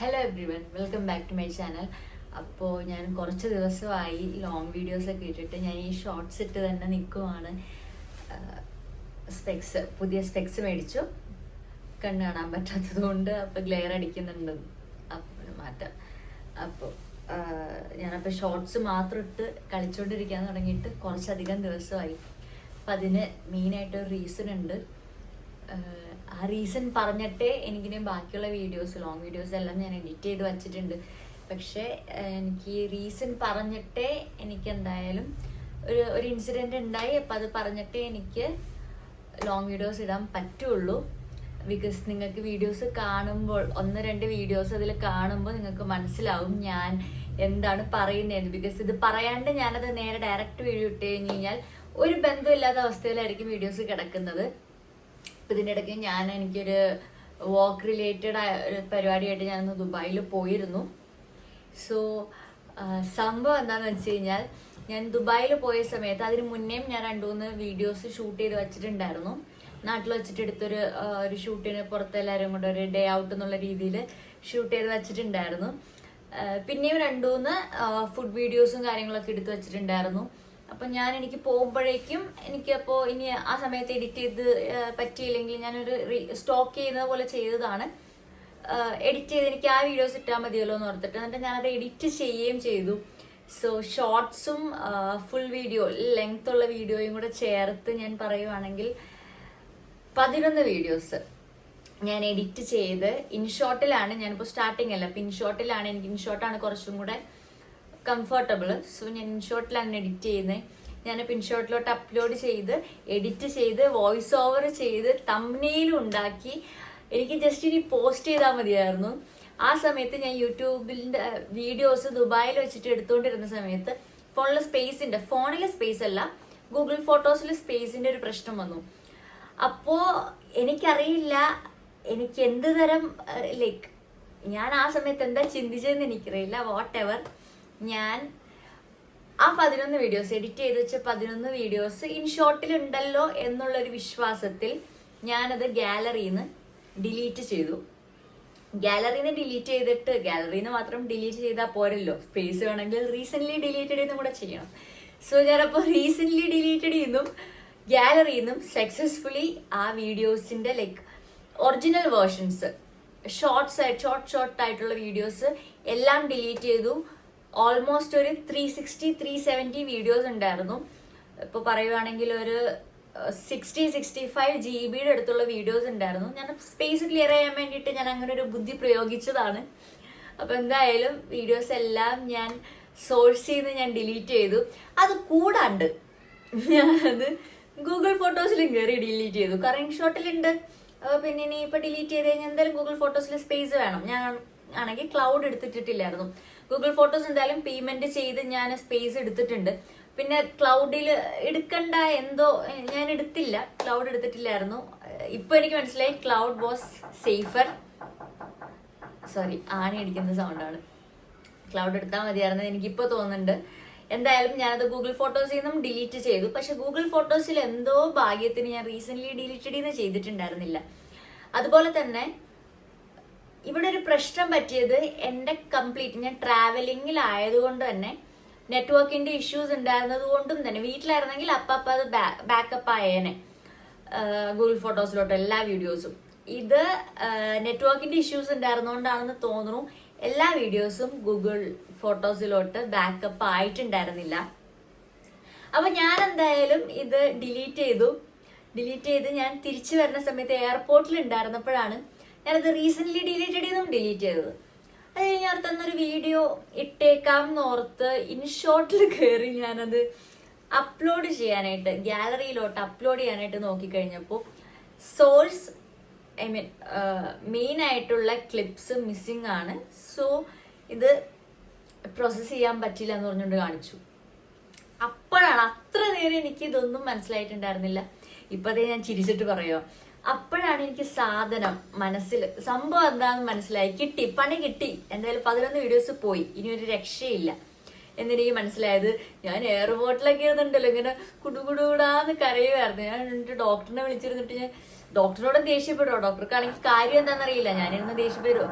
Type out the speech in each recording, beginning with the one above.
Hello everyone, welcome back to my channel. അപ്പോൾ ഞാൻ കുറച്ച് ദിവസമായി ലോങ് വീഡിയോസൊക്കെ ഇട്ടിട്ട് ഞാൻ ഈ ഷോർട്സ് ഇട്ട് തന്നെ നിൽക്കുവാണ്. പുതിയ സ്പെക്സ് മേടിച്ചു, കണ്ണ് കാണാൻ പറ്റാത്തത് കൊണ്ട്. അപ്പോൾ ഗ്ലെയർ അടിക്കുന്നുണ്ട്, അപ്പോൾ മാറ്റാം. അപ്പോൾ ഞാനപ്പോൾ ഷോർട്സ് മാത്രം ഇട്ട് കളിച്ചുകൊണ്ടിരിക്കാൻ തുടങ്ങിയിട്ട് കുറച്ചധികം ദിവസമായി. അപ്പം അതിന് മെയിനായിട്ടൊരു റീസൺ ഉണ്ട്. ആ റീസൺ പറഞ്ഞിട്ടേ എനിക്കിനി ബാക്കിയുള്ള വീഡിയോസ്, ലോങ് വീഡിയോസ് എല്ലാം ഞാൻ എഡിറ്റ് ചെയ്ത് വച്ചിട്ടുണ്ട്. പക്ഷേ എനിക്ക് റീസൺ പറഞ്ഞിട്ടേ എനിക്ക് എന്തായാലും ഒരു ഇൻസിഡൻറ്റ് ഉണ്ടായി. അപ്പം അത് പറഞ്ഞിട്ടേ എനിക്ക് ലോങ് വീഡിയോസ് ഇടാൻ പറ്റുള്ളൂ. ബിക്കോസ് നിങ്ങൾക്ക് വീഡിയോസ് കാണുമ്പോൾ, 1-2 വീഡിയോസ് അതിൽ കാണുമ്പോൾ നിങ്ങൾക്ക് മനസ്സിലാവും ഞാൻ എന്താണ് പറയുന്നത്. ബിക്കോസ് ഇത് പറയാണ്ട് ഞാനത് നേരെ ഡയറക്റ്റ് വീഡിയോ ഇട്ട് കഴിഞ്ഞ് കഴിഞ്ഞാൽ ഒരു ബന്ധമില്ലാത്ത അവസ്ഥയിലായിരിക്കും വീഡിയോസ് കിടക്കുന്നത്. ഇതിൻ്റെ ഇടയ്ക്ക് എനിക്കൊരു വർക്ക് റിലേറ്റഡ് ആയ ഒരു പരിപാടിയായിട്ട് ഞാനൊന്ന് ദുബായിൽ പോയിരുന്നു. സോ സംഭവം എന്താണെന്ന് വെച്ച് കഴിഞ്ഞാൽ, ഞാൻ ദുബായിൽ പോയ സമയത്ത് അതിന് മുന്നേയും ഞാൻ 2-3 വീഡിയോസ് ഷൂട്ട് ചെയ്ത് വെച്ചിട്ടുണ്ടായിരുന്നു. നാട്ടിൽ വെച്ചിട്ട് എടുത്തൊരു ഷൂട്ടിന് പുറത്തെല്ലാവരും കൂടെ ഒരു ഡേ ഔട്ട് എന്നുള്ള രീതിയിൽ ഷൂട്ട് ചെയ്ത് വെച്ചിട്ടുണ്ടായിരുന്നു. പിന്നെയും 2-3 ഫുഡ് വീഡിയോസും കാര്യങ്ങളൊക്കെ എടുത്ത് വെച്ചിട്ടുണ്ടായിരുന്നു. അപ്പം എനിക്ക് പോകുമ്പോഴേക്കും എനിക്കപ്പോൾ ഇനി ആ സമയത്ത് എഡിറ്റ് ചെയ്ത് പറ്റിയില്ലെങ്കിൽ ഞാനൊരു സ്റ്റോക്ക് ചെയ്യുന്നത് പോലെ ചെയ്തതാണ്. എഡിറ്റ് ചെയ്ത് എനിക്ക് ആ വീഡിയോസ് ഇട്ടാൽ മതിയല്ലോ എന്ന് ഓർത്തിട്ട്, എന്നിട്ട് ഞാനത് എഡിറ്റ് ചെയ്യുകയും ചെയ്തു. സോ ഷോർട്സും ഫുൾ വീഡിയോ, ലെങ്ത് ഉള്ള വീഡിയോയും കൂടെ ചേർത്ത് ഞാൻ പറയുവാണെങ്കിൽ 11 വീഡിയോസ് ഞാൻ എഡിറ്റ് ചെയ്ത് ഇൻഷോട്ടിലാണ്. ഞാനിപ്പോൾ സ്റ്റാർട്ടിങ് അല്ല, അപ്പോൾ ഇൻഷോട്ടിലാണ്. എനിക്ക് ഇൻഷോട്ടാണ് കുറച്ചും കൂടെ കംഫർട്ടബിൾ. സോ ഞാൻ ഇൻഷോട്ടിലാണ് എഡിറ്റ് ചെയ്യുന്നത്. ഞാനിപ്പോൾ ഇൻഷോട്ടിലോട്ട് അപ്ലോഡ് ചെയ്ത് എഡിറ്റ് ചെയ്ത് വോയിസ് ഓവർ ചെയ്ത് തംബ്നെയിലും ഉണ്ടാക്കി എനിക്ക് ജസ്റ്റ് ഇനി പോസ്റ്റ് ചെയ്താൽ മതിയായിരുന്നു. ആ സമയത്ത് ഞാൻ യൂട്യൂബിൻ്റെ വീഡിയോസ് ദുബായിൽ വെച്ചിട്ട് എടുത്തുകൊണ്ടിരുന്ന സമയത്ത് ഫോണിലെ സ്പേസ് അല്ല, ഗൂഗിൾ ഫോട്ടോസിൽ സ്പേസിൻ്റെ ഒരു പ്രശ്നം വന്നു. അപ്പോൾ എനിക്കറിയില്ല എനിക്ക് എന്ത് തരം ഞാൻ ആ സമയത്ത് എന്താ ചിന്തിച്ചതെന്ന് എനിക്കറിയില്ല. വാട്ട് എവർ, ഞാൻ ആ 11 വീഡിയോസ് എഡിറ്റ് ചെയ്ത് വെച്ച 11 വീഡിയോസ് ഇൻഷോട്ടിലുണ്ടല്ലോ എന്നുള്ളൊരു വിശ്വാസത്തിൽ ഞാനത് ഗാലറിന്ന് ഡിലീറ്റ് ചെയ്തു. ഗാലറിന്ന് ഡിലീറ്റ് ചെയ്തിട്ട്, ഗാലറിന്ന് മാത്രം ഡിലീറ്റ് ചെയ്താൽ പോരല്ലോ, സ്പേസ് വേണമെങ്കിൽ റീസെൻ്റ്ലി ഡിലീറ്റഡ് എന്നും കൂടെ ചെയ്യണം. സോ ഞാനപ്പോൾ റീസെൻ്റ്ലി ഡിലീറ്റഡ് ചെയ്യുന്നു ഗാലറിന്നും സക്സസ്ഫുള്ളി ആ വീഡിയോസിൻ്റെ ഒറിജിനൽ വേർഷൻസ്, ഷോർട്ട് ആയിട്ടുള്ള വീഡിയോസ് എല്ലാം ഡിലീറ്റ് ചെയ്തു. ഓൾമോസ്റ്റ് ഒരു 360-370 വീഡിയോസ് ഉണ്ടായിരുന്നു. ഇപ്പോൾ പറയുവാണെങ്കിൽ ഒരു 60-65 GB അടുത്തുള്ള വീഡിയോസ് ഉണ്ടായിരുന്നു. ഞാൻ സ്പേസ് ക്ലിയർ ചെയ്യാൻ വേണ്ടിയിട്ട് ഞാൻ അങ്ങനെ ഒരു ബുദ്ധി പ്രയോഗിച്ചതാണ്. അപ്പോൾ എന്തായാലും വീഡിയോസ് എല്ലാം ഞാൻ സോഴ്സ് ചെയ്ത് ഞാൻ ഡിലീറ്റ് ചെയ്തു. അത് കൂടാണ്ട് ഞാനത് ഗൂഗിൾ ഫോട്ടോസിലും കയറി ഡിലീറ്റ് ചെയ്തു. കാരണം ഇൻഷോട്ടിലുണ്ട്. പിന്നെ ഇനി ഇപ്പം ഡിലീറ്റ് ചെയ്ത് കഴിഞ്ഞാൽ എന്തായാലും ഗൂഗിൾ ഫോട്ടോസിൽ സ്പേസ് വേണം. ഞാൻ ആണെങ്കിൽ ക്ലൗഡ് എടുത്തിട്ടില്ലായിരുന്നു. ഗൂഗിൾ ഫോട്ടോസ് എന്തായാലും പേയ്മെന്റ് ചെയ്ത് ഞാൻ സ്പേസ് എടുത്തിട്ടുണ്ട്. പിന്നെ ക്ലൗഡിൽ എടുക്കണ്ട എന്തോ ഞാൻ എടുത്തില്ല, ക്ലൗഡ് എടുത്തിട്ടില്ലായിരുന്നു. ഇപ്പൊ എനിക്ക് മനസ്സിലായി ക്ലൗഡ് വാസ് സേഫർ. സോറി, ആണി അടിക്കുന്ന സൗണ്ടാണ്. ക്ലൗഡ് എടുത്താൽ മതിയായിരുന്നു എനിക്കിപ്പോൾ തോന്നുന്നുണ്ട്. എന്തായാലും ഞാനത് ഗൂഗിൾ ഫോട്ടോസിൽ നിന്നും ഡിലീറ്റ് ചെയ്തു. പക്ഷെ ഗൂഗിൾ ഫോട്ടോസിൽ എന്തോ ഭാഗ്യത്തിന് ഞാൻ റീസെന്റ് ഡിലീറ്റ് ചെയ്തിട്ടുണ്ടായിരുന്നില്ല. അതുപോലെ തന്നെ ഇവിടെ ഒരു പ്രശ്നം പറ്റിയത് എൻ്റെ ഞാൻ ട്രാവലിങ്ങിലായതുകൊണ്ട് തന്നെ നെറ്റ്വർക്കിന്റെ ഇഷ്യൂസ് ഉണ്ടായിരുന്നത് കൊണ്ടും തന്നെ, വീട്ടിലായിരുന്നെങ്കിൽ അപ്പം അത് ബാക്കപ്പ് ആയേനെ ഗൂഗിൾ ഫോട്ടോസിലോട്ട് എല്ലാ വീഡിയോസും. ഇത് നെറ്റ്വർക്കിന്റെ ഇഷ്യൂസ് ഉണ്ടായിരുന്നുകൊണ്ടാണെന്ന് തോന്നുന്നു എല്ലാ വീഡിയോസും ഗൂഗിൾ ഫോട്ടോസിലോട്ട് ബാക്കപ്പ് ആയിട്ടുണ്ടായിരുന്നില്ല. അപ്പൊ ഞാൻ എന്തായാലും ഇത് ഡിലീറ്റ് ചെയ്ത് ഞാൻ തിരിച്ചു വരുന്ന സമയത്ത് എയർപോർട്ടിൽ ഉണ്ടായിരുന്നപ്പോഴാണ് ഞാനത് റീസെന്റ് ഡിലീറ്റ് ചെയ്തത്. അത് കഴിഞ്ഞ് ഓർത്തൊരു വീഡിയോ ഇട്ടേക്കാം എന്നോർത്ത് ഇൻഷോട്ടിൽ കയറി ഞാനത് അപ്ലോഡ് ചെയ്യാനായിട്ട്, ഗാലറിയിലോട്ട് അപ്ലോഡ് ചെയ്യാനായിട്ട് നോക്കിക്കഴിഞ്ഞപ്പോൾ സോഴ്സ് മെയിൻ ആയിട്ടുള്ള ക്ലിപ്സ് മിസ്സിംഗ് ആണ്. സോ ഇത് പ്രോസസ് ചെയ്യാൻ പറ്റില്ല എന്ന് പറഞ്ഞുകൊണ്ട് കാണിച്ചു. അപ്പോഴാണ്, അത്ര നേരം എനിക്ക് ഇതൊന്നും മനസ്സിലായിട്ടുണ്ടായിരുന്നില്ല. ഇപ്പതേ ഞാൻ ചിരിച്ചിട്ട് പറയുക, അപ്പോഴാണ് എനിക്ക് മനസ്സിൽ സംഭവം എന്താണെന്ന് മനസ്സിലായി. പണി കിട്ടി. എന്തായാലും 11 വീഡിയോസ് പോയി, ഇനി ഒരു രക്ഷയില്ല എന്നെനിക്ക് മനസ്സിലായത്. ഞാൻ എയർപോർട്ടിലൊക്കെ ഇരുന്നുണ്ടല്ലോ ഇങ്ങനെ കുടുകുടുകൂടാന്ന് കരയുമായിരുന്നു. ഞാൻ എന്നിട്ട് ഡോക്ടറിനെ വിളിച്ചിരുന്നിട്ട് ഞാൻ ഡോക്ടറിനോട് ദേഷ്യപ്പെടുമോ? ഡോക്ടർക്കാണെങ്കിൽ കാര്യം എന്താണെന്നറിയില്ല. ഞാനിരുന്ന് ദേഷ്യപ്പെടും.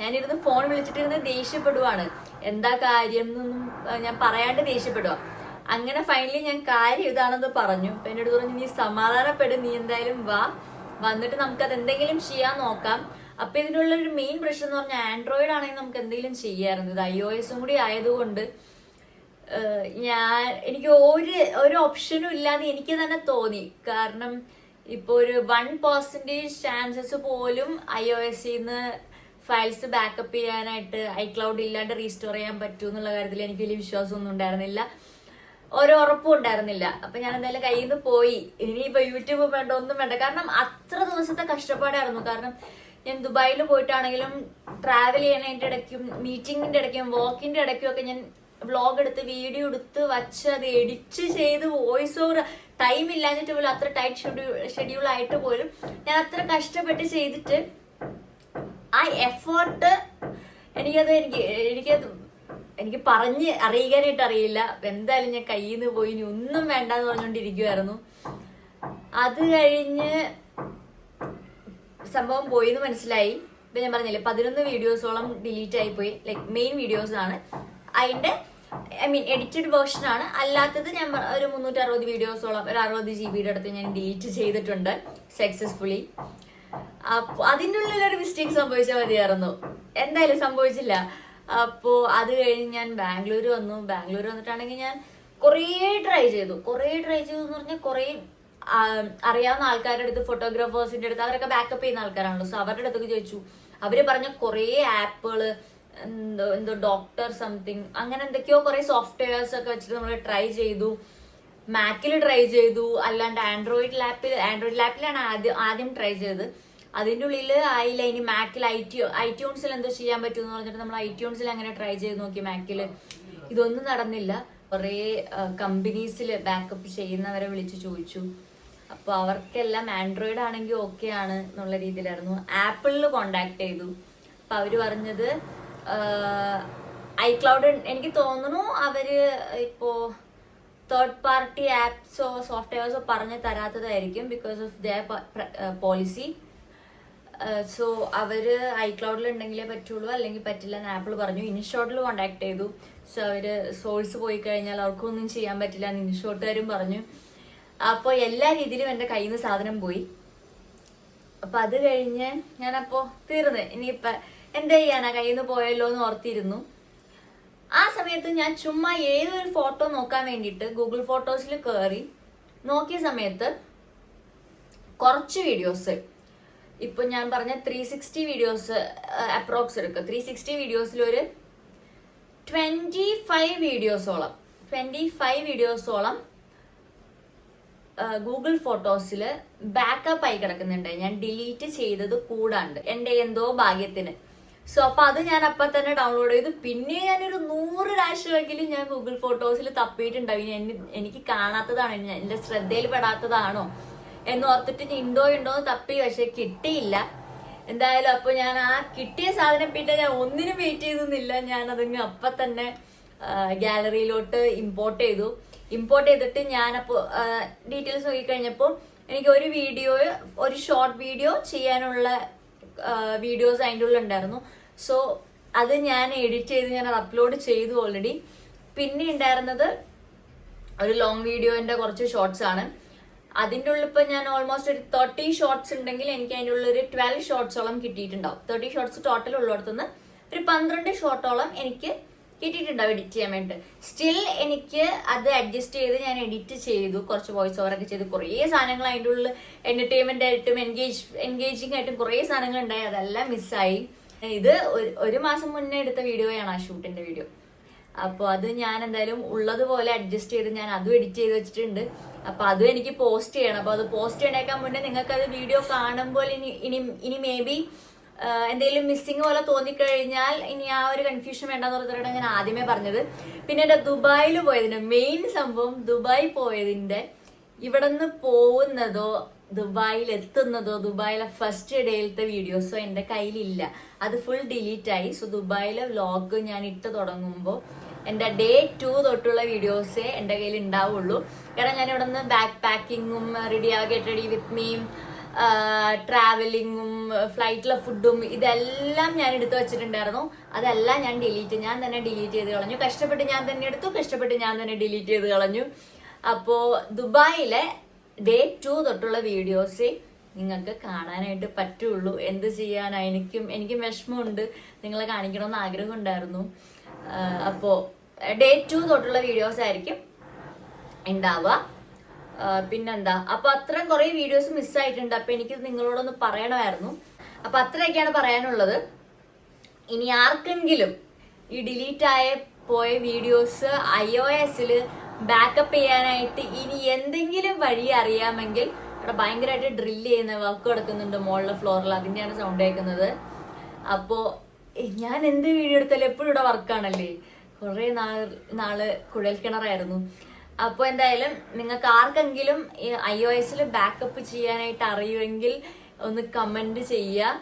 ഞാനിരുന്ന് ഫോൺ വിളിച്ചിട്ടിരുന്ന് ദേഷ്യപ്പെടുവാണ്, എന്താ കാര്യം എന്നൊന്നും ഞാൻ പറയാണ്ട് ദേഷ്യപ്പെടുക. അങ്ങനെ ഫൈനലി ഞാൻ കാര്യം ഇതാണെന്ന് പറഞ്ഞു. അപ്പൊ എന്നോട് പറഞ്ഞു, നീ സമാധാനപ്പെടും, നീ എന്തായാലും വാ, വന്നിട്ട് നമുക്കത് എന്തെങ്കിലും ചെയ്യാൻ നോക്കാം. അപ്പൊ ഇതിനുള്ള ഒരു മെയിൻ പ്രശ്നം എന്ന് പറഞ്ഞാൽ ആൻഡ്രോയിഡ് ആണെങ്കിൽ നമുക്ക് എന്തെങ്കിലും ചെയ്യാറുണ്ട്. ഇത് iOS കൂടി ആയതുകൊണ്ട് എനിക്ക് ഒരു ഓപ്ഷനും ഇല്ലാതെ എനിക്ക് തന്നെ തോന്നി. കാരണം ഇപ്പൊ ഒരു 1% ചാൻസസ് പോലും iOS-ന്ന് ഫയൽസ് ബാക്കപ്പ് ചെയ്യാനായിട്ട് iCloud ഇല്ലാണ്ട് റീസ്റ്റോർ ചെയ്യാൻ പറ്റൂ എന്നുള്ള കാര്യത്തിൽ എനിക്ക് വലിയ വിശ്വാസമൊന്നും ഉണ്ടായിരുന്നില്ല, ഓരോ ഉറപ്പും ഉണ്ടായിരുന്നില്ല. അപ്പൊ ഞാൻ എന്തായാലും കയ്യിൽ നിന്ന് പോയി. ഇനിയിപ്പോ യൂട്യൂബ് വേണ്ട, ഒന്നും വേണ്ട. കാരണം അത്ര ദിവസത്തെ കഷ്ടപ്പാടായിരുന്നു. കാരണം ഞാൻ ദുബായിൽ പോയിട്ടാണെങ്കിലും ട്രാവൽ ചെയ്യണതിന്റെ ഇടയ്ക്കും മീറ്റിംഗിന്റെ ഇടയ്ക്കും വാക്കിന്റെ ഇടയ്ക്കും ഒക്കെ ഞാൻ വ്ളോഗ് എടുത്ത് വീഡിയോ എടുത്ത് വച്ച് അത് എഡിറ്റ് ചെയ്ത് വോയിസ് ഓവർ ടൈം ഇല്ലാഞ്ഞിട്ട് പോലും, അത്ര ടൈറ്റ് ഷെഡ്യൂൾ ആയിട്ട് പോലും ഞാൻ അത്ര കഷ്ടപ്പെട്ട് ചെയ്തിട്ട് ആ എഫേർട്ട് എനിക്ക് പറഞ്ഞ് അറിയിക്കാനായിട്ട് അറിയില്ല. എന്തായാലും ഞാൻ കയ്യിൽ നിന്ന് പോയി, ഇനി ഒന്നും വേണ്ടെന്ന് പറഞ്ഞുകൊണ്ടിരിക്കുവായിരുന്നു. അത് കഴിഞ്ഞ് സംഭവം പോയിന്ന് മനസ്സിലായി. ഇപ്പൊ ഞാൻ പറഞ്ഞില്ലേ 11 വീഡിയോസോളം ഡിലീറ്റ് ആയി പോയി. ലൈക്ക് മെയിൻ വീഡിയോസ് ആണ്, അതിന്റെ എഡിറ്റഡ് വേർഷൻ ആണ്. അല്ലാത്തത് ഞാൻ ഒരു 360 വീഡിയോസോളം, ഒരു 60 GB അടുത്ത് ഞാൻ ഡിലീറ്റ് ചെയ്തിട്ടുണ്ട് സക്സസ്ഫുള്ളി. അപ്പൊ അതിൻ്റെ ഉള്ളിലൊരു മിസ്റ്റേക്ക് സംഭവിച്ചാൽ മതിയായിരുന്നു, എന്തായാലും സംഭവിച്ചില്ല. അപ്പോ അത് കഴിഞ്ഞ് ഞാൻ ബാംഗ്ലൂർ വന്നിട്ടാണെങ്കിൽ ഞാൻ കുറേ ട്രൈ ചെയ്തു എന്ന് പറഞ്ഞാൽ കുറേ അറിയാവുന്ന ആൾക്കാരുടെ അടുത്ത്, ഫോട്ടോഗ്രാഫേഴ്സിന്റെ അടുത്ത്, അവരൊക്കെ ബാക്കപ്പ് ചെയ്യുന്ന ആൾക്കാരാണല്ലോ. സോ അവരുടെ അടുത്തൊക്കെ ചോദിച്ചു. അവര് പറഞ്ഞ കുറേ ആപ്പുകള്, എന്തോ ഡോക്ടർ സംതിങ് അങ്ങനെ എന്തൊക്കെയോ കുറെ സോഫ്റ്റ്വെയർസ് ഒക്കെ വെച്ചിട്ട് നമ്മൾ ട്രൈ ചെയ്തു. മാക്കിൽ ട്രൈ ചെയ്തു, അല്ലാണ്ട് ആൻഡ്രോയിഡ് ലാപ്പിലാണ് ആദ്യം ട്രൈ ചെയ്തത്. അതിൻ്റെ ഉള്ളിൽ ആയില്ല. ഇനി മാക്കിൽ ഐട്യൂൺസിൽ എന്തോ ചെയ്യാൻ പറ്റുമെന്ന് പറഞ്ഞിട്ട് നമ്മൾ ഐട്യൂൺസിൽ അങ്ങനെ ട്രൈ ചെയ്ത് നോക്കി. മാക്കിൽ ഇതൊന്നും നടന്നില്ല. കുറേ കമ്പനീസിൽ ബാക്കപ്പ് ചെയ്യുന്നവരെ വിളിച്ച് ചോദിച്ചു. അപ്പോൾ അവർക്കെല്ലാം ആൻഡ്രോയിഡ് ആണെങ്കിൽ ഓക്കെ ആണ് എന്നുള്ള രീതിയിലായിരുന്നു. ആപ്പിളിൽ കോണ്ടാക്ട് ചെയ്തു. അപ്പം അവർ പറഞ്ഞത് iCloud, എനിക്ക് തോന്നുന്നു അവര് ഇപ്പോ തേർഡ് പാർട്ടി ആപ്സോ സോഫ്റ്റ്വെയർസോ പറഞ്ഞു തരാത്തതായിരിക്കും, because of their policy. So അവര് iCloud ഉണ്ടെങ്കിലേ പറ്റുള്ളൂ, അല്ലെങ്കിൽ പറ്റില്ല എന്ന് ആപ്പിൾ പറഞ്ഞു. ഇൻഷോട്ടിൽ കോണ്ടാക്ട് ചെയ്തു. സോ അവര് സോഴ്സ് പോയി കഴിഞ്ഞാൽ അവർക്കൊന്നും ചെയ്യാൻ പറ്റില്ല എന്ന് ഇൻഷോട്ടുകാരും പറഞ്ഞു. അപ്പോൾ എല്ലാ രീതിയിലും എൻ്റെ കയ്യിൽ നിന്ന് സാധനം പോയി. അപ്പൊ അത് കഴിഞ്ഞ് ഞാനപ്പോ തീർന്ന്, ഇനിയിപ്പൊ എന്താ ചെയ്യാനാ, കയ്യിൽ നിന്ന് പോയല്ലോ എന്ന് ഓർത്തിരുന്നു. ആ സമയത്ത് ഞാൻ ചുമ്മാ ഏതൊരു ഫോട്ടോ നോക്കാൻ വേണ്ടിയിട്ട് ഗൂഗിൾ ഫോട്ടോസിൽ കയറി നോക്കിയ സമയത്ത് കുറച്ച് വീഡിയോസ്, ഇപ്പൊ ഞാൻ പറഞ്ഞ 360 വീഡിയോസ് അപ്രോക്സ് എടുക്കുക. 360 വീഡിയോസിൽ ഒരു 25 വീഡിയോസോളം ഗൂഗിൾ ഫോട്ടോസിൽ ബാക്കപ്പ് ആയി കിടക്കുന്നുണ്ട്. ഞാൻ ഡിലീറ്റ് ചെയ്തത് കൂടാണ്ട് എൻ്റെ എന്തോ ഭാഗ്യത്തിന്. സോ അപ്പൊ അത് ഞാൻ അപ്പൊ തന്നെ ഡൗൺലോഡ് ചെയ്തു. പിന്നെ ഞാനൊരു 100 പ്രാവശ്യമെങ്കിലും ഞാൻ ഗൂഗിൾ ഫോട്ടോസിൽ തപ്പിയിട്ടുണ്ടാവും. എനിക്ക് കാണാത്തതാണോ, എന്റെ ശ്രദ്ധയിൽ പെടാത്തതാണോ എന്നോർത്തിട്ട് ഉണ്ടോ തപ്പി, പക്ഷെ കിട്ടിയില്ല. എന്തായാലും അപ്പൊ ഞാൻ ആ കിട്ടിയ സാധനം പിന്നെ ഞാൻ ഒന്നിനും വെയിറ്റ് ചെയ്തൊന്നുമില്ല. ഞാൻ അതിന് അപ്പൊ തന്നെ ഗാലറിയിലോട്ട് ഇമ്പോർട്ട് ചെയ്തിട്ട് ഞാനപ്പോ ഡീറ്റെയിൽസ് നോക്കിക്കഴിഞ്ഞപ്പോൾ എനിക്ക് ഒരു ഷോർട്ട് വീഡിയോ ചെയ്യാനുള്ള വീഡിയോസ് അതിൻ്റെ ഉള്ളിൽ ഉണ്ടായിരുന്നു. സോ അത് ഞാൻ എഡിറ്റ് ചെയ്ത് ഞാൻ അത് അപ്ലോഡ് ചെയ്തു ഓൾറെഡി. പിന്നെ ഉണ്ടായിരുന്നത് ഒരു ലോങ് വീഡിയോന്റെ കുറച്ച് ഷോർട്സ് ആണ്. അതിൻ്റെ ഉള്ളിൽ ഇപ്പൊ ഞാൻ ഓൾമോസ്റ്റ് ഒരു 30 ഷോർട്സ് ഉണ്ടെങ്കിൽ എനിക്ക് അതിൻ്റെ ഉള്ളിൽ ഒരു 12 ഷോർട്സോളം കിട്ടിയിട്ടുണ്ടാവും. 30 ഷോർട്സ് ടോട്ടൽ ഉള്ളിടത്തുനിന്ന് ഒരു 12 ഷോർട്ടോളം എനിക്ക് കിട്ടിയിട്ടുണ്ടാവും എഡിറ്റ് ചെയ്യാൻ വേണ്ടിയിട്ട്. സ്റ്റിൽ എനിക്ക് അത് അഡ്ജസ്റ്റ് ചെയ്ത് ഞാൻ എഡിറ്റ് ചെയ്തു, കുറച്ച് വോയിസ് ഓവർ ഒക്കെ ചെയ്ത് കുറേ സാധനങ്ങൾ അതിൻ്റെ ഉള്ളിൽ എന്റർടൈൻമെന്റ് ആയിട്ടും എൻഗേജിങ് ആയിട്ടും കുറേ സാധനങ്ങൾ ഉണ്ടായി. അതെല്ലാം മിസ്സായി. ഇത് ഒരു മാസം മുന്നേ എടുത്ത വീഡിയോയാണ്, ആ ഷൂട്ടിന്റെ വീഡിയോ. അപ്പോൾ അത് ഞാൻ എന്തായാലും ഉള്ളതുപോലെ അഡ്ജസ്റ്റ് ചെയ്ത് ഞാൻ അതും എഡിറ്റ് ചെയ്ത് വെച്ചിട്ടുണ്ട്. അപ്പൊ അതും എനിക്ക് പോസ്റ്റ് ചെയ്യണം. അപ്പൊ അത് പോസ്റ്റ് ചെയ്യണേക്കാൻ മുന്നേ നിങ്ങൾക്ക് അത് വീഡിയോ കാണുമ്പോൾ ഇനി മേ ബി എന്തെങ്കിലും മിസ്സിങ് പോലെ തോന്നിക്കഴിഞ്ഞാൽ ഇനി ആ ഒരു കൺഫ്യൂഷൻ വേണ്ടെന്ന് പറഞ്ഞിട്ടാണ് ഞാൻ ആദ്യമേ പറഞ്ഞത്. പിന്നെ എന്റെ ദുബായിൽ പോയതിന്റെ മെയിൻ സംഭവം, ദുബായ് പോയതിന്റെ ഇവിടെ നിന്ന് പോകുന്നതോ ദുബായിൽ എത്തുന്നതോ ദുബായിലെ ഫസ്റ്റ് ഡേയിലത്തെ വീഡിയോസോ എന്റെ കയ്യിലില്ല. അത് ഫുൾ ഡിലീറ്റ് ആയി. സോ ദുബായിലെ വ്ലോഗ് ഞാൻ ഇട്ട് തുടങ്ങുമ്പോൾ എന്റെ Day 2 തൊട്ടുള്ള വീഡിയോസേ എന്റെ കയ്യിൽ ഉണ്ടാവുള്ളൂ. കാരണം ഞാൻ ഇവിടെ നിന്ന് ബാക്ക് പാക്കിങ്ങും ഗെറ്റ് റെഡി വിത്ത് മീ ട്രാവലിങ്ങും ഫ്ലൈറ്റിലെ ഫുഡും ഇതെല്ലാം ഞാൻ എടുത്തു വെച്ചിട്ടുണ്ടായിരുന്നു. അതെല്ലാം ഞാൻ തന്നെ ഡിലീറ്റ് ചെയ്ത് കളഞ്ഞു. കഷ്ടപ്പെട്ട് ഞാൻ തന്നെ എടുത്തു, കഷ്ടപ്പെട്ട് ഞാൻ തന്നെ ഡിലീറ്റ് ചെയ്ത് കളഞ്ഞു. അപ്പോ ദുബായിലെ ഡേ 2 തൊട്ടുള്ള വീഡിയോസ് നിങ്ങൾക്ക് കാണാനായിട്ട് പറ്റുള്ളൂ. എന്ത് ചെയ്യാനാ, എനിക്കും വിഷമമുണ്ട്, നിങ്ങളെ കാണിക്കണമെന്ന് ആഗ്രഹം ഉണ്ടായിരുന്നു. അപ്പോ ഡേ 2 തൊട്ടുള്ള വീഡിയോസ് ആയിരിക്കും ഉണ്ടാവുക. പിന്നെന്താ, അപ്പൊ അത്രയും കുറെ വീഡിയോസ് മിസ്സായിട്ടുണ്ട്. അപ്പൊ എനിക്ക് നിങ്ങളോടൊന്ന് പറയണമായിരുന്നു. അപ്പൊ അത്രയൊക്കെയാണ് പറയാനുള്ളത്. ഇനി ആർക്കെങ്കിലും ഈ ഡിലീറ്റ് പോയ വീഡിയോസ് iOS-ൽ ബാക്കപ്പ് ചെയ്യാനായിട്ട് ഇനി എന്തെങ്കിലും വഴി അറിയാമെങ്കിൽ, അവിടെ ഭയങ്കരമായിട്ട് ഡ്രില്ല് ചെയ്യുന്ന വർക്ക് കൊടുക്കുന്നുണ്ട് മുകളിലെ ഫ്ലോറിൽ, അതിന്റെയാണ് സൗണ്ട് കേൾക്കുന്നത്. അപ്പോ ഞാൻ എന്ത് വീഡിയോ എടുത്താലും എപ്പോഴും ഇവിടെ വർക്കാണല്ലേ. കുറെ നാള് കുഴൽക്കിണറായിരുന്നു. അപ്പോൾ എന്തായാലും നിങ്ങൾക്ക് ആർക്കെങ്കിലും iOS-ൽ ബാക്കപ്പ് ചെയ്യാനായിട്ട് അറിയുമെങ്കിൽ ഒന്ന് കമന്റ് ചെയ്യുക.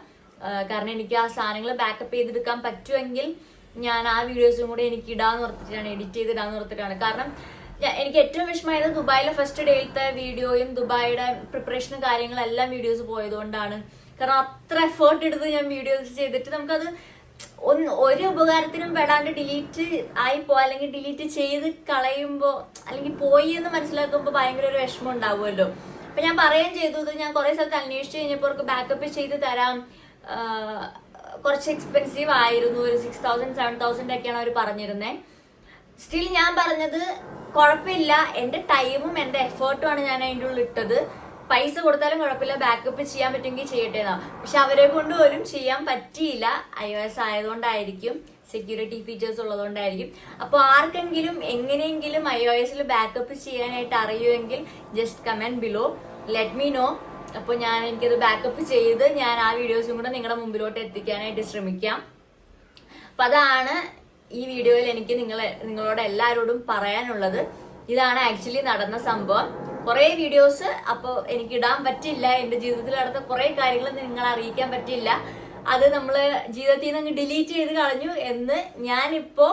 കാരണം എനിക്ക് ആ സാധനങ്ങൾ ബാക്കപ്പ് ചെയ്തെടുക്കാൻ പറ്റുമെങ്കിൽ ഞാൻ ആ വീഡിയോസും കൂടെ എനിക്ക് ഇടാന്ന് ഓർത്തിട്ടാണ്, എഡിറ്റ് ചെയ്തിടാന്ന് ഓർത്തിട്ടാണ്. കാരണം എനിക്ക് ഏറ്റവും വിഷമമായത് ദുബായിലെ ഫസ്റ്റ് ഡേയിലത്തെ വീഡിയോയും ദുബായിയുടെ പ്രിപ്പറേഷനും കാര്യങ്ങളെല്ലാം വീഡിയോസ് പോയതുകൊണ്ടാണ്. കാരണം അത്ര എഫേർട്ട് എടുത്ത് ഞാൻ വീഡിയോസ് ചെയ്തിട്ട് നമുക്കത് ഒരു ഉപകാരത്തിനും പെടാണ്ട് ഡിലീറ്റ് ആയിപ്പോ അല്ലെങ്കിൽ ഡിലീറ്റ് ചെയ്ത് കളയുമ്പോ അല്ലെങ്കിൽ പോയി എന്ന് മനസ്സിലാക്കുമ്പോ ഭയങ്കര ഒരു വിഷമം ഉണ്ടാവുമല്ലോ. അപ്പൊ ഞാൻ പറയുകയും ചെയ്തു, ഇത് ഞാൻ കുറെ സ്ഥലത്ത് അന്വേഷിച്ച് കഴിഞ്ഞപ്പോൾ അവർക്ക് ബാക്കപ്പ് ചെയ്ത് തരാം, കുറച്ച് എക്സ്പെൻസീവ് ആയിരുന്നു, ഒരു 6,000 7,000 ഒക്കെയാണ് അവർ പറഞ്ഞിരുന്നത്. സ്റ്റിൽ ഞാൻ പറഞ്ഞത് കുഴപ്പമില്ല, എന്റെ ടൈമും എന്റെ എഫേർട്ടും ആണ് ഞാൻ അതിൻ്റെ ഉള്ളിൽ ഇട്ടത്, പൈസ കൊടുത്താലും കുഴപ്പമില്ല, ബാക്കപ്പ് ചെയ്യാൻ പറ്റുമെങ്കിൽ ചെയ്യട്ടെ എന്നാ. പക്ഷെ അവരെ കൊണ്ട് പോലും ചെയ്യാൻ പറ്റിയില്ല. iOS ആയതുകൊണ്ടായിരിക്കും, സെക്യൂരിറ്റി ഫീച്ചേഴ്സ് ഉള്ളതുകൊണ്ടായിരിക്കും. അപ്പോൾ ആർക്കെങ്കിലും എങ്ങനെയെങ്കിലും iOS-ൽ ബാക്കപ്പ് ചെയ്യാനായിട്ട് അറിയുമെങ്കിൽ just comment below, let me know. അപ്പോൾ എനിക്കത് ബാക്കപ്പ് ചെയ്ത് ഞാൻ ആ വീഡിയോസും കൂടെ നിങ്ങളുടെ മുമ്പിലോട്ട് എത്തിക്കാനായിട്ട് ശ്രമിക്കാം. അപ്പൊ അതാണ് ഈ വീഡിയോയിൽ എനിക്ക് നിങ്ങളോട് എല്ലാവരോടും പറയാനുള്ളത്. ഇതാണ് ആക്ച്വലി നടന്ന സംഭവം. കുറെ വീഡിയോസ് അപ്പോൾ എനിക്ക് ഇടാൻ പറ്റില്ല, എന്റെ ജീവിതത്തിൽ നടന്ന കുറെ കാര്യങ്ങൾ നിങ്ങളെ അറിയിക്കാൻ പറ്റില്ല. അത് നമ്മള് ജീവിതത്തിൽ നിന്ന് ഡിലീറ്റ് ചെയ്ത് കളഞ്ഞു എന്ന് ഞാനിപ്പോ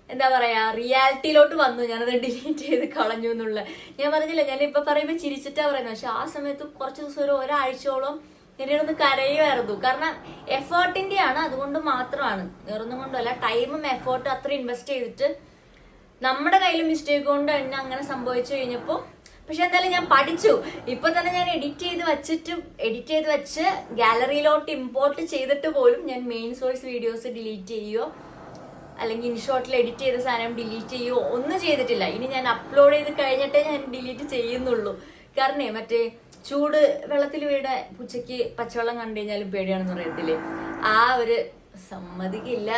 എന്താ പറയാ റിയാലിറ്റിയിലോട്ട് വന്നു. ഞാനത് ഡിലീറ്റ് ചെയ്ത് കളഞ്ഞു എന്നുള്ള ഞാൻ പറഞ്ഞില്ല. ഞാനിപ്പോ പറയുമ്പോ ചിരിച്ചിട്ടാ പറയുന്നത്, പക്ഷെ ആ സമയത്ത് കുറച്ച് ദിവസം ഒരാഴ്ചയോളം എനിക്കൊന്ന് കരയുമായിരുന്നു. കാരണം എഫേർട്ടിന്റെ ആണ്, അതുകൊണ്ട് മാത്രമാണ്, വേറൊന്നും കൊണ്ടല്ല. ടൈമും എഫേർട്ടും അത്ര ഇൻവെസ്റ്റ് ചെയ്തിട്ട് നമ്മുടെ കയ്യിൽ മിസ്റ്റേക്ക് കൊണ്ട് തന്നെ അങ്ങനെ സംഭവിച്ചു കഴിഞ്ഞപ്പോ, പക്ഷെ എന്തായാലും ഞാൻ പഠിച്ചു. ഇപ്പൊ തന്നെ ഞാൻ എഡിറ്റ് ചെയ്ത് വെച്ച് ഗാലറിയിലോട്ട് ഇമ്പോർട്ട് ചെയ്തിട്ട് പോലും ഞാൻ മെയിൻ സോഴ്സ് വീഡിയോസ് ഡിലീറ്റ് ചെയ്യുകയോ അല്ലെങ്കിൽ ഇൻഷോട്ടിൽ എഡിറ്റ് ചെയ്ത സാധനം ഡിലീറ്റ് ചെയ്യുകയോ ഒന്നും ചെയ്തിട്ടില്ല. ഇനി ഞാൻ അപ്ലോഡ് ചെയ്ത് കഴിഞ്ഞിട്ടേ ഞാൻ ഡിലീറ്റ് ചെയ്യുന്നുള്ളൂ. കാരണം മറ്റേ ചൂട് വെള്ളത്തിൽ വീണ പൂച്ചയ്ക്ക് പച്ചവെള്ളം കണ്ടു കഴിഞ്ഞാലും പേടിയാണെന്ന് പറയത്തില്ലേ, ആ ഒരു സമ്മതിക്കില്ല,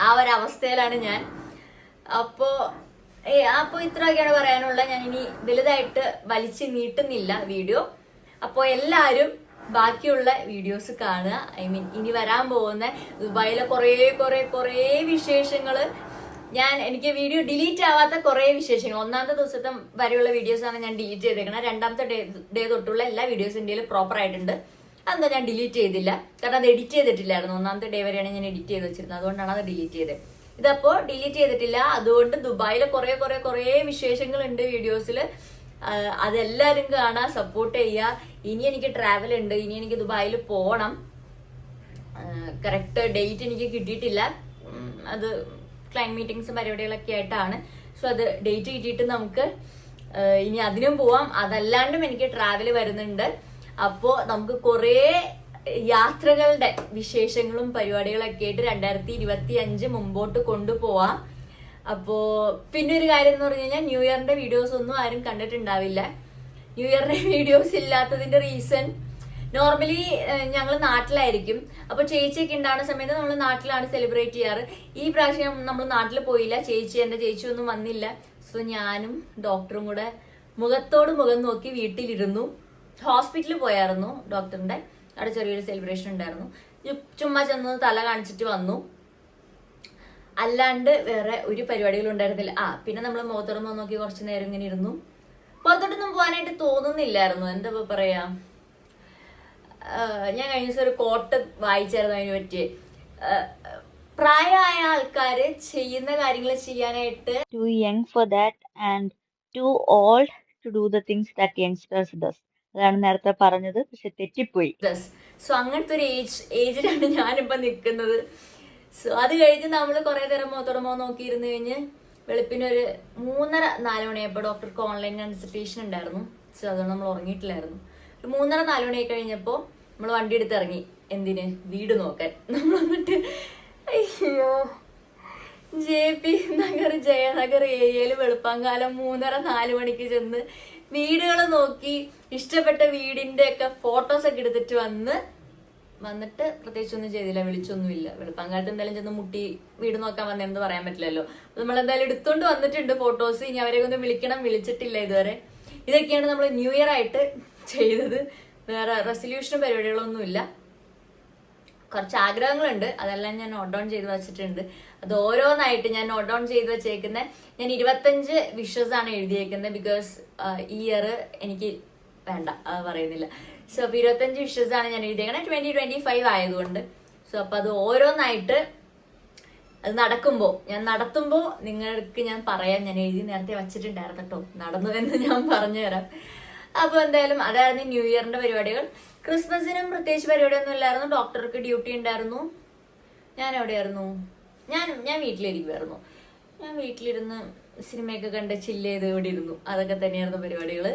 ആ ഒരു അവസ്ഥയിലാണ് ഞാൻ. അപ്പോ ഇത്രയൊക്കെയാണ് പറയാനുള്ള. ഞാൻ ഇനി വലുതായിട്ട് വലിച്ചു നീട്ടുന്നില്ല വീഡിയോ. അപ്പോൾ എല്ലാവരും ബാക്കിയുള്ള വീഡിയോസ് കാണുക. ഇനി വരാൻ പോകുന്ന ദുബായിലെ കുറേ വിശേഷങ്ങള്, എനിക്ക് വീഡിയോ ഡിലീറ്റ് ആവാത്ത കുറെ വിശേഷങ്ങൾ, ഒന്നാമത്തെ ദിവസത്തെ വരെയുള്ള വീഡിയോസ് ആണ് ഞാൻ ഡിലീറ്റ് ചെയ്തേക്കുന്നത്. രണ്ടാമത്തെ ഡേ തൊട്ടുള്ള എല്ലാ വീഡിയോസ് ഇന്ത്യയിൽ പ്രോപ്പർ ആയിട്ടുണ്ട്. അതെന്താ ഞാൻ ഡിലീറ്റ് ചെയ്തില്ല, കാരണം അത് എഡിറ്റ് ചെയ്തിട്ടില്ലായിരുന്നു. ഒന്നാമത്തെ ഡേ വരെയാണ് ഞാൻ എഡിറ്റ് ചെയ്ത് വെച്ചിരുന്നത്, അതുകൊണ്ടാണ് അത് ഡിലീറ്റ് ചെയ്തത്. ഇതപ്പോ ഡിലീറ്റ് ചെയ്തിട്ടില്ല. അതുകൊണ്ട് ദുബായിലെ കുറേ വിശേഷങ്ങൾ ഉണ്ട് വീഡിയോസിൽ. അതെല്ലാരും കാണാൻ സപ്പോർട്ട് ചെയ്യുക. ഇനി എനിക്ക് ട്രാവൽ ഉണ്ട്, ഇനി എനിക്ക് ദുബായിൽ പോകണം. കറക്റ്റ് ഡേറ്റ് എനിക്ക് കിട്ടിയിട്ടില്ല, അത് ക്ലയന്റ് മീറ്റിംഗ്സും പരിപാടികളൊക്കെ ആയിട്ടാണ്. സോ അത് ഡേറ്റ് കിട്ടിയിട്ട് നമുക്ക് ഇനി അതിനും പോവാം. അതല്ലാണ്ടും എനിക്ക് ട്രാവൽ വരുന്നുണ്ട്. അപ്പോ നമുക്ക് കുറേ യാത്രകളുടെ വിശേഷങ്ങളും പരിപാടികളൊക്കെ ആയിട്ട് 2025 മുമ്പോട്ട് കൊണ്ടുപോവാം. അപ്പോ പിന്നെ ഒരു കാര്യം എന്ന് പറഞ്ഞു കഴിഞ്ഞാൽ, ന്യൂ ഇയറിന്റെ വീഡിയോസ് ഒന്നും ആരും കണ്ടിട്ടുണ്ടാവില്ല. ന്യൂ ഇയറിന്റെ വീഡിയോസ് ഇല്ലാത്തതിന്റെ റീസൺ, നോർമലി ഞങ്ങൾ നാട്ടിലായിരിക്കും. അപ്പൊ ചേച്ചിയൊക്കെ ഉണ്ടാകുന്ന സമയത്ത് നമ്മൾ നാട്ടിലാണ് സെലിബ്രേറ്റ് ചെയ്യാറ്. ഈ പ്രാവശ്യം നമ്മൾ നാട്ടിൽ പോയില്ല, എന്റെ ചേച്ചി ഒന്നും വന്നില്ല. സോ ഞാനും ഡോക്ടറും കൂടെ മുഖത്തോട് മുഖം നോക്കി വീട്ടിലിരുന്നു. ഹോസ്പിറ്റലിൽ പോയായിരുന്നു ഡോക്ടറിന്റെ, അവിടെ ചെറിയൊരു സെലിബ്രേഷൻ ഉണ്ടായിരുന്നു. ചുമ്മാ ചെന്ന് തല കാണിച്ചിട്ട് വന്നു. അല്ലാണ്ട് വേറെ ഒരു പരിപാടികളും ഉണ്ടായിരുന്നില്ല. പിന്നെ നമ്മൾ മുഖത്തുറന്ന് നോക്കി കുറച്ചു നേരം ഇങ്ങനെ ഇരുന്നു. പുറത്തോട്ടൊന്നും പോകാനായിട്ട് തോന്നുന്നില്ലായിരുന്നു. എന്താ പറയാ, ഞാൻ കഴിഞ്ഞ ദിവസം ഒരു കോട്ട് വായിച്ചായിരുന്നു അതിനെ പറ്റി. പ്രായമായ ആൾക്കാര് ചെയ്യുന്ന കാര്യങ്ങൾ ചെയ്യാനായിട്ട് too young for that and too old to do the things that youngsters does. അതാണ് നേരത്തെ പറഞ്ഞത്, പക്ഷെ തെറ്റിപ്പോയി. സോ അങ്ങനത്തെ ഒരു ഏജിലാണ് ഞാനിപ്പോ നിൽക്കുന്നത്. സോ അത് കഴിഞ്ഞ് നമ്മൾ കുറെ നേരം മുഖത്തോടമോ നോക്കിയിരുന്നു കഴിഞ്ഞ് വെളുപ്പിനൊരു 3:30-4 മണിയായപ്പോൾ ഡോക്ടർക്ക് ഓൺലൈൻ കൺസൾട്ടേഷൻ ഉണ്ടായിരുന്നു. സോ അതുകൊണ്ട് നമ്മൾ ഉറങ്ങിയിട്ടില്ലായിരുന്നു. ഒരു 3:30-4 മണി കഴിഞ്ഞപ്പോൾ നമ്മൾ വണ്ടി എടുത്ത് ഇറങ്ങി. എന്തിന്? വീട് നോക്കാൻ. നമ്മൾ വന്നിട്ട് അയ്യോ JP നഗർ ജയനഗർ ഏരിയയിൽ വെളുപ്പാങ്കാലം 3:30-4 മണിക്ക് ചെന്ന് വീടുകൾ നോക്കി ഇഷ്ടപ്പെട്ട വീടിന്റെ ഒക്കെ ഫോട്ടോസ് ഒക്കെ എടുത്തിട്ട് വന്നിട്ട് പ്രത്യേകിച്ചൊന്നും ചെയ്തില്ല, വിളിച്ചൊന്നുമില്ല. വെളുപ്പാങ്കാലത്ത് എന്തായാലും ചെന്ന് മുട്ടി വീട് നോക്കാൻ വന്നതെന്ന് പറയാൻ പറ്റില്ലല്ലോ. നമ്മൾ എന്തായാലും എടുത്തോണ്ട് വന്നിട്ടുണ്ട് ഫോട്ടോസ്. ഇനി അവരെ ഒന്ന് വിളിക്കണം, വിളിച്ചിട്ടില്ല ഇതുവരെ. ഇതൊക്കെയാണ് നമ്മൾ ന്യൂ ഇയർ ആയിട്ട് ചെയ്തത്. വേറെ റെസൊല്യൂഷനും പരിപാടികളൊന്നുമില്ല. കുറച്ച് ആഗ്രഹങ്ങളുണ്ട്, അതെല്ലാം ഞാൻ നോട്ട് ഡൗൺ ചെയ്ത് വെച്ചിട്ടുണ്ട്. അത് ഓരോന്നായിട്ട് ഞാൻ നോട്ട് ഡൗൺ ചെയ്ത് വെച്ചേക്കുന്നത്. ഞാൻ 25 വിഷസ് ആണ് എഴുതിയേക്കുന്നത്. ബിക്കോസ് ഈ ഇയർ എനിക്ക് വേണ്ട പറയുന്നില്ല. സോ അപ്പൊ 25 വിഷസ് ആണ് ഞാൻ എഴുതിയേക്കുന്നത് 2025 ആയതുകൊണ്ട്. സോ അപ്പൊ അത് ഓരോന്നായിട്ട് അത് നടത്തുമ്പോ നിങ്ങൾക്ക് ഞാൻ പറയാം. ഞാൻ എഴുതി നേരത്തെ വെച്ചിട്ടുണ്ടായിരുന്നു കേട്ടോ, നടന്നു എന്ന് ഞാൻ പറഞ്ഞുതരാം. അപ്പൊ എന്തായാലും അതായിരുന്നു ന്യൂ ഇയറിന്റെ പരിപാടികൾ. ക്രിസ്മസിനും പ്രത്യേകിച്ച് പരിപാടിയൊന്നും ഇല്ലായിരുന്നു. ഡോക്ടർക്ക് ഡ്യൂട്ടി ഉണ്ടായിരുന്നു. ഞാൻ എവിടെയായിരുന്നു? ഞാൻ വീട്ടിലിരിക്കുമായിരുന്നു. ഞാൻ വീട്ടിലിരുന്ന് സിനിമയൊക്കെ കണ്ട് ചില്ല് ചെയ്ത് ഇവിടെ ഇരുന്നു. അതൊക്കെ തന്നെയായിരുന്നു പരിപാടികള്.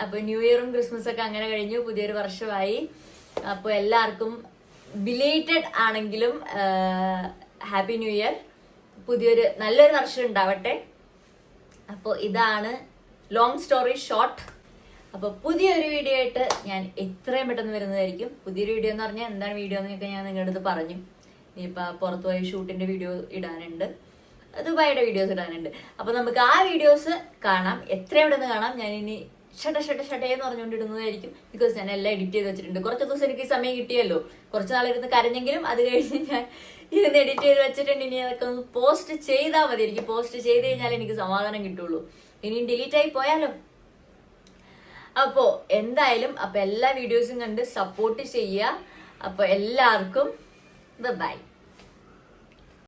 അപ്പൊ ന്യൂ ഇയറും ക്രിസ്മസ് ഒക്കെ അങ്ങനെ കഴിഞ്ഞു. പുതിയൊരു വർഷമായി. അപ്പൊ എല്ലാവർക്കും ബിലേറ്റഡ് ആണെങ്കിലും ഹാപ്പി ന്യൂ ഇയർ. നല്ലൊരു വർഷം ഉണ്ടാവട്ടെ. അപ്പോൾ ഇതാണ് ലോങ് സ്റ്റോറി ഷോർട്ട്. അപ്പോൾ പുതിയൊരു വീഡിയോ ആയിട്ട് ഞാൻ എത്രയും പെട്ടെന്ന് വരുന്നതായിരിക്കും. പുതിയൊരു വീഡിയോ എന്ന് പറഞ്ഞാൽ എന്താണ് വീഡിയോ എന്നൊക്കെ ഞാൻ നിങ്ങളുടെ അടുത്ത് പറഞ്ഞു. ഇനിയിപ്പോൾ പുറത്തു പോയ ഷൂട്ടിന്റെ വീഡിയോ ഇടാനുണ്ട്, ദുബായിയുടെ വീഡിയോസ് ഇടാനുണ്ട്. അപ്പോൾ നമുക്ക് ആ വീഡിയോസ് കാണാം, എത്രയും പെട്ടെന്ന് കാണാം. ഞാൻ ഇനി ഷട്ടേന്ന് പറഞ്ഞുകൊണ്ട് ഇടുന്നതായിരിക്കും. ബിക്കോസ് ഞാൻ എല്ലാം എഡിറ്റ് ചെയ്ത് വെച്ചിട്ടുണ്ട്. കുറച്ച് ദിവസം എനിക്ക് സമയം കിട്ടിയല്ലോ. കുറച്ച് നാളിരുന്ന് കരഞ്ഞെങ്കിലും അത് കഴിഞ്ഞ് ഞാൻ ഇരുന്ന് എഡിറ്റ് ചെയ്ത് വെച്ചിട്ടുണ്ട്. ഇനി അതൊക്കെ ഒന്ന് പോസ്റ്റ് ചെയ്താൽ മതി. എനിക്ക് പോസ്റ്റ് ചെയ്ത് കഴിഞ്ഞാൽ എനിക്ക് സമാധാനം കിട്ടുള്ളൂ. ഇനിയും ഡിലീറ്റ് ആയി പോയാലോ. അപ്പോ എന്തായാലും എല്ലാ വീഡിയോസും കണ്ട് സപ്പോർട്ട് ചെയ്യുക. അപ്പൊ എല്ലാവർക്കും ബൈ.